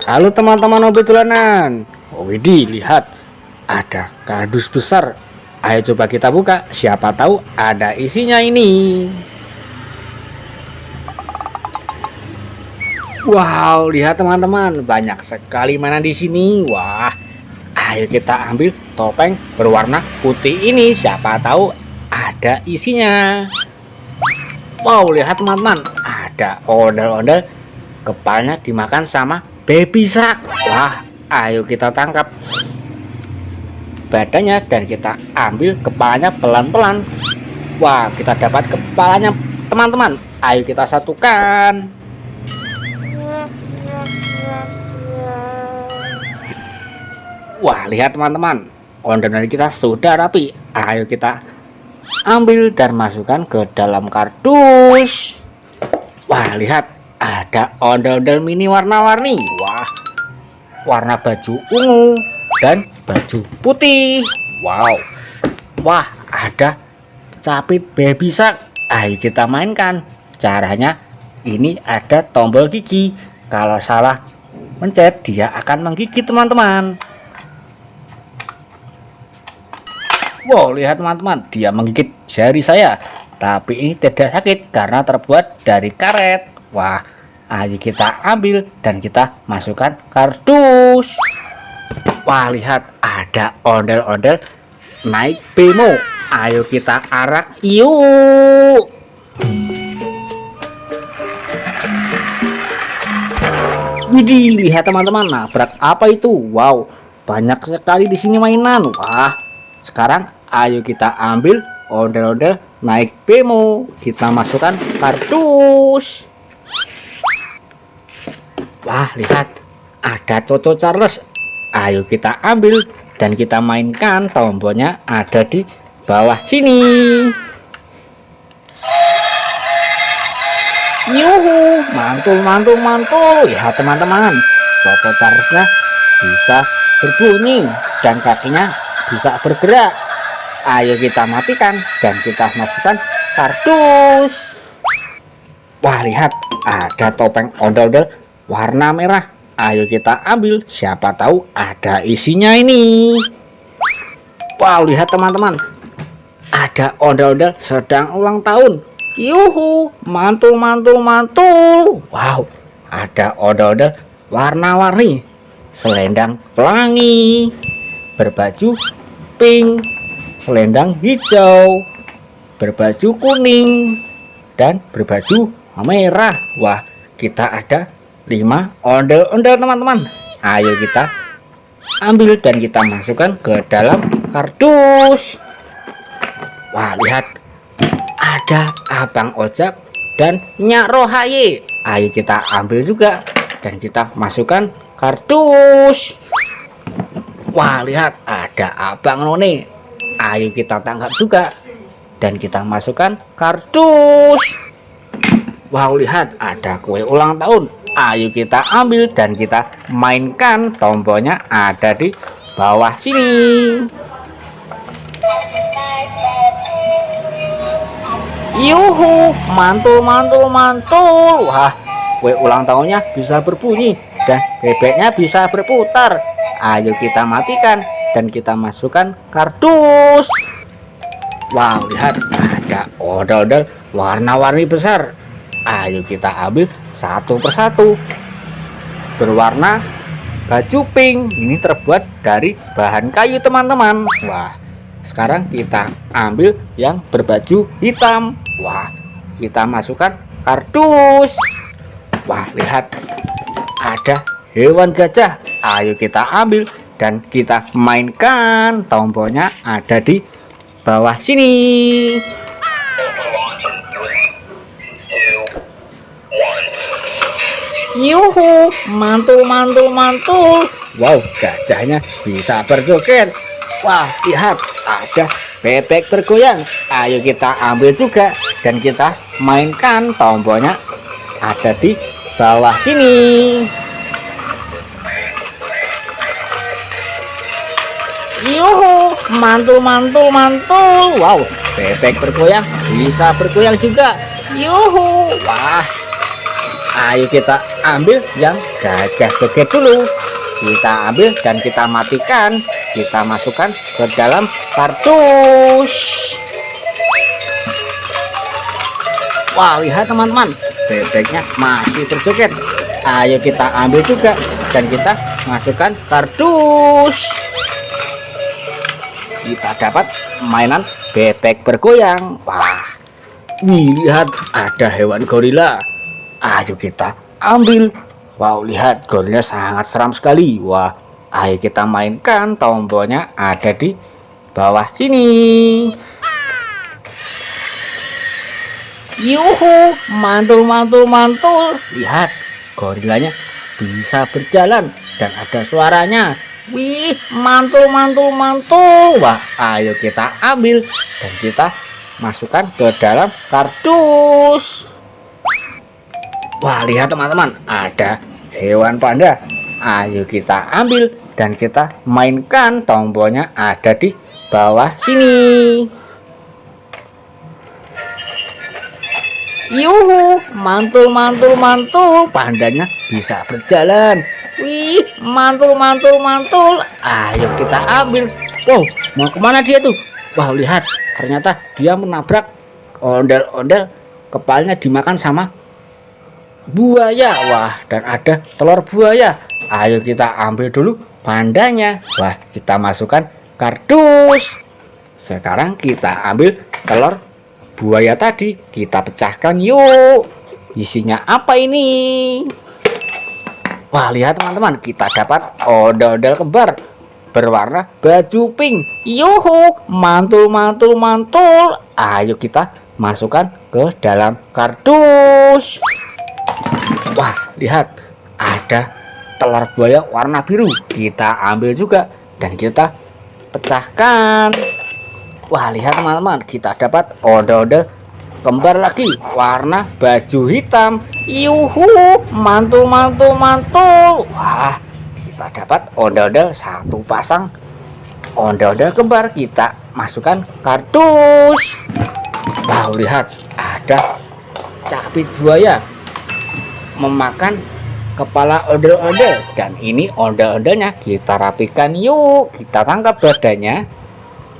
Halo teman-teman hobi tulanan. Widih, lihat ada kardus besar. Ayo coba kita buka, siapa tahu ada isinya ini. Wow, lihat teman-teman, banyak sekali mainan di sini. Wah, ayo kita ambil topeng berwarna putih ini, siapa tahu ada isinya. Wow, lihat teman-teman, ada ondel-ondel kepalanya dimakan sama baby shark. Wah, ayo kita tangkap badannya dan kita ambil kepalanya pelan-pelan. Wah, kita dapat kepalanya teman-teman. Ayo kita satukan. Wah, lihat teman-teman, ondel kita sudah rapi. Ayo kita ambil dan masukkan ke dalam kardus. Wah, lihat ada ondel-ondel mini warna-warni. Wah, warna baju ungu dan baju putih. Wow. Wah, ada capit baby shark. Ayo kita mainkan. Caranya ini ada tombol gigi. Kalau salah mencet dia akan menggigit teman-teman. Wow, lihat teman-teman, dia menggigit jari saya. Tapi ini tidak sakit karena terbuat dari karet. Wah, ayo kita ambil dan kita masukkan kardus. Wah, lihat ada ondel-ondel naik bemo. Ayo kita arak yuk. Widih, lihat teman-teman, nabrak apa itu? Wow, banyak sekali di sini mainan. Wah, sekarang ayo kita ambil ondel-ondel naik bemo. Kita masukkan kardus. Wah, lihat ada Coco Charles. Ayo kita ambil dan kita mainkan. Tombolnya ada di bawah sini. Yuhu, mantul mantul mantul. Lihat teman-teman, Coco Charlesnya bisa berbunyi dan kakinya bisa bergerak. Ayo kita matikan dan kita masukkan kardus. Wah, lihat ada topeng ondel-ondel warna merah. Ayo kita ambil, siapa tahu ada isinya ini. Wow, lihat teman-teman, ada ondel-ondel sedang ulang tahun. Yuhu, mantul mantul mantul. Wow, ada ondel-ondel warna-warni, selendang pelangi, berbaju pink, selendang hijau, berbaju kuning, dan berbaju merah. Wah, kita ada 5 ondel-ondel teman-teman. Ayo kita ambil dan kita masukkan ke dalam kardus. Wah, lihat ada Abang Ojak dan Nyak Rohaye. Ayo kita ambil juga dan kita masukkan kardus. Wah, lihat ada Abang None. Ayo kita tangkap juga dan kita masukkan kardus. Wow, lihat ada kue ulang tahun. Ayo kita ambil dan kita mainkan. Tombolnya ada di bawah sini. Yuhu, mantul mantul mantul. Wah, kue ulang tahunnya bisa berbunyi dan bebeknya bisa berputar. Ayo kita matikan dan kita masukkan kardus. Wow, lihat ada ondel-ondel warna-warni besar. Ayo kita ambil satu persatu. Berwarna baju pink. Ini terbuat dari bahan kayu teman-teman. Wah, sekarang kita ambil yang berbaju hitam. Wah, kita masukkan kardus. Wah, lihat ada hewan gajah. Ayo kita ambil dan kita mainkan. Tombolnya ada di bawah sini. Yuhu, mantul mantul mantul. Wow, gajahnya bisa berjoget. Wah, lihat ada bebek bergoyang. Ayo kita ambil juga dan kita mainkan. Tombolnya ada di bawah sini. Yuhu, mantul mantul mantul. Wow, bebek bergoyang bisa bergoyang juga. Yuhu, wah, ayo kita ambil yang gajah joget dulu. Kita ambil dan kita matikan. Kita masukkan ke dalam kardus. Wah, lihat teman-teman, bebeknya masih berjoget. Ayo kita ambil juga dan kita masukkan kardus. Kita dapat mainan bebek bergoyang. Wah, lihat ada hewan gorila. Ayo kita ambil. Wow, lihat gorila sangat seram sekali. Wah, ayo kita mainkan. Tombolnya ada di bawah sini. Yuhu, mantul mantul mantul. Lihat, gorilanya bisa berjalan dan ada suaranya. Wih, mantul mantul mantul. Wah, ayo kita ambil dan kita masukkan ke dalam kardus. Wah, lihat teman-teman, ada hewan panda. Ayo kita ambil dan kita mainkan. Tombolnya ada di bawah sini. Yuhu, mantul mantul mantul. Pandanya bisa berjalan. Wih, mantul mantul mantul. Ayo kita ambil. Wow, mau kemana dia tuh? Wah, lihat, ternyata dia menabrak ondel-ondel. Kepalanya dimakan sama buaya. Wah, dan ada telur buaya. Ayo kita ambil dulu pandanya. Wah, kita masukkan kardus. Sekarang kita ambil telur buaya tadi, kita pecahkan yuk. Isinya apa ini? Wah, lihat teman-teman, kita dapat ondel-ondel kembar berwarna baju pink. Yuhu, mantul mantul mantul. Ayo kita masukkan ke dalam kardus. Wah, lihat, ada telur buaya warna biru. Kita ambil juga dan kita pecahkan. Wah, lihat teman-teman, kita dapat ondel-ondel kembar lagi warna baju hitam. Yuhu, mantul mantul mantul. Wah, kita dapat ondel-ondel satu pasang ondel-ondel kembar. Kita masukkan kardus. Wow, lihat, ada capit buaya memakan kepala ondel-ondel, dan ini ondel-ondelnya kita rapikan yuk. Kita tangkap badannya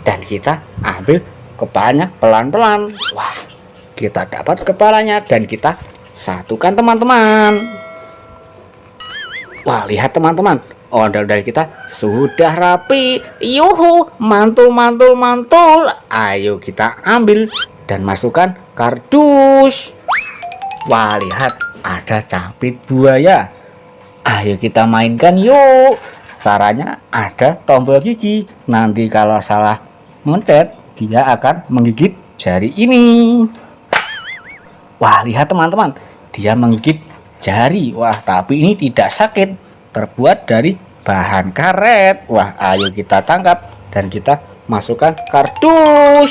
dan kita ambil kepalanya pelan-pelan. Wah, kita dapat kepalanya dan kita satukan teman-teman. Wah, lihat teman-teman, ondel-ondel kita sudah rapi. Yuhu, mantul mantul mantul. Ayo kita ambil dan masukkan kardus. Wah, lihat, ada capit buaya. Ayo kita mainkan yuk. Caranya ada tombol gigi. Nanti kalau salah mencet, dia akan menggigit jari ini. Wah, lihat teman-teman, dia menggigit jari. Wah, tapi ini tidak sakit. Terbuat dari bahan karet. Wah, ayo kita tangkap dan kita masukkan kardus.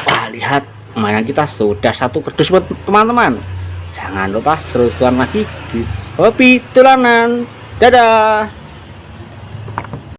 Wah, lihat, mainan kita sudah satu kardus teman-teman. Jangan lupa terus lagi di hobi tulanan. Dadah.